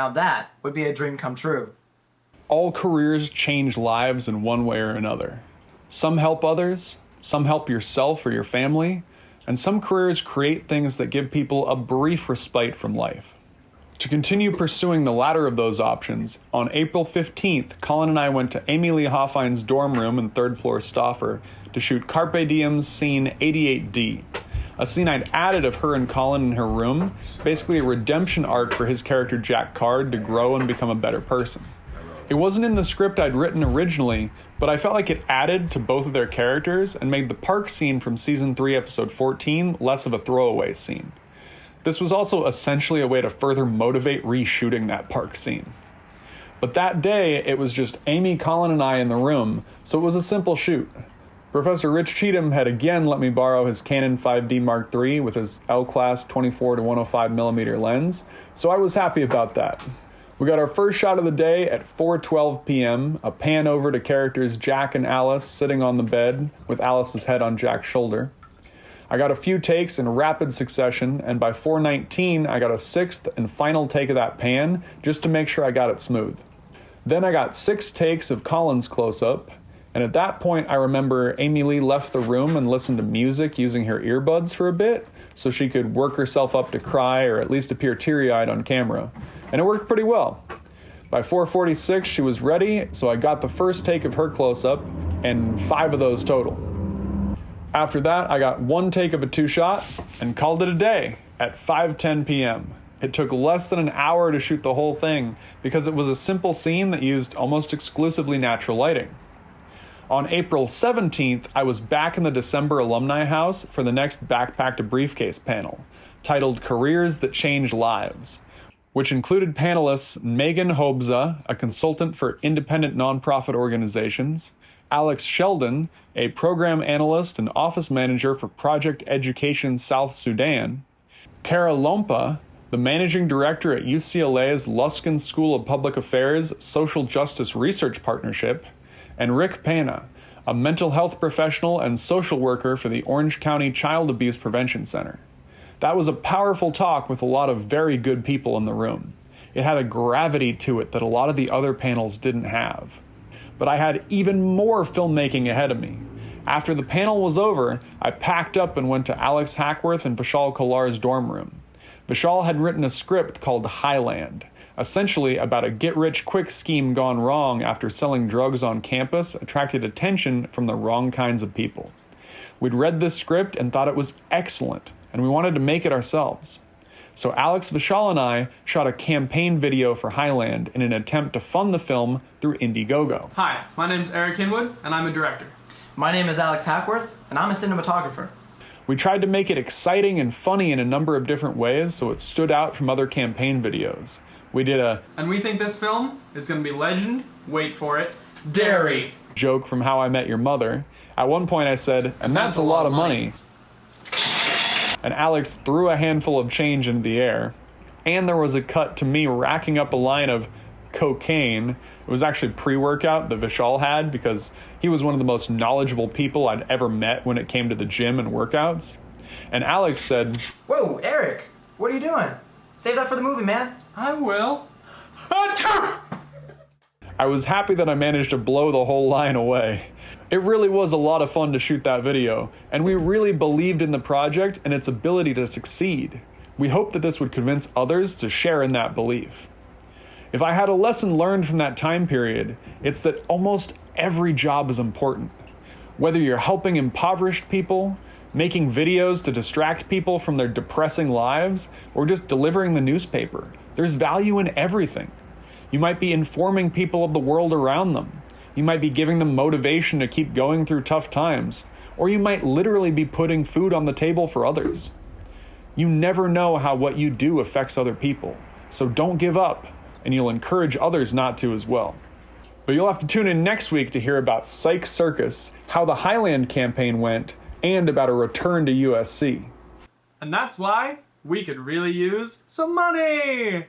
Now that would be a dream come true. All careers change lives in one way or another. Some help others, some help yourself or your family, and some careers create things that give people a brief respite from life. To continue pursuing the latter of those options, on April 15th, Colin and I went to Amyleigh Hoffine's dorm room in 3rd floor Stauffer to shoot Carpe Diem Scene 88D, a scene I'd added of her and Colin in her room, basically a redemption arc for his character Jack Card to grow and become a better person. It wasn't in the script I'd written originally, but I felt like it added to both of their characters and made the park scene from Season 3, Episode 14 less of a throwaway scene. This was also essentially a way to further motivate reshooting that park scene. But that day, it was just Amy, Colin, and I in the room, so it was a simple shoot. Professor Rich Cheatham had again let me borrow his Canon 5D Mark III with his L-class 24 to 105mm lens, so I was happy about that. We got our first shot of the day at 4:12 p.m., a pan over to characters Jack and Alice sitting on the bed with Alice's head on Jack's shoulder. I got a few takes in rapid succession, and by 4:19, I got a 6th and final take of that pan, just to make sure I got it smooth. Then I got 6 takes of Colin's close-up, and at that point I remember Amyleigh left the room and listened to music using her earbuds for a bit, so she could work herself up to cry or at least appear teary-eyed on camera, and it worked pretty well. By 4:46, she was ready, so I got the first take of her close-up, and 5 of those total. After that, I got 1 take of a 2-shot and called it a day at 5:10 p.m. It took less than an hour to shoot the whole thing because it was a simple scene that used almost exclusively natural lighting. On April 17th, I was back in the December Alumni House for the next Backpack-to-Briefcase panel, titled Careers That Change Lives, which included panelists Megan Hobza, a consultant for independent nonprofit organizations, Alex Sheldon, a program analyst and office manager for Project Education South Sudan, Karrah Lompa, the managing director at UCLA's Luskin School of Public Affairs Social Justice Research Partnership, and Rick Pena, a mental health professional and social worker for the Orange County Child Abuse Prevention Center. That was a powerful talk with a lot of very good people in the room. It had a gravity to it that a lot of the other panels didn't have. But I had even more filmmaking ahead of me. After the panel was over, I packed up and went to Alex Hackworth and Vishal Kolar's dorm room. Vishal had written a script called Highland, essentially about a get-rich-quick scheme gone wrong after selling drugs on campus attracted attention from the wrong kinds of people. We'd read this script and thought it was excellent, and we wanted to make it ourselves. So Alex, Vishal, and I shot a campaign video for Highland in an attempt to fund the film through Indiegogo. Hi, my name's Eric Hinwood, and I'm a director. My name is Alex Hackworth, and I'm a cinematographer. We tried to make it exciting and funny in a number of different ways so it stood out from other campaign videos. We did a And we think this film is going to be legend, wait for it, dairy joke from How I Met Your Mother. At one point I said, and that's a lot of money. And Alex threw a handful of change into the air. And there was a cut to me racking up a line of cocaine. It was actually pre-workout that Vishal had because he was one of the most knowledgeable people I'd ever met when it came to the gym and workouts. And Alex said, Whoa, Eric, what are you doing? Save that for the movie, man. I will. I was happy that I managed to blow the whole line away. It really was a lot of fun to shoot that video, and we really believed in the project and its ability to succeed. We hoped that this would convince others to share in that belief. If I had a lesson learned from that time period, it's that almost every job is important. Whether you're helping impoverished people, making videos to distract people from their depressing lives, or just delivering the newspaper, there's value in everything. You might be informing people of the world around them. You might be giving them motivation to keep going through tough times, or you might literally be putting food on the table for others. You never know how what you do affects other people, so don't give up, and you'll encourage others not to as well. But you'll have to tune in next week to hear about Psych Circus, how the Highland campaign went, and about a return to USC. And that's why we could really use some money.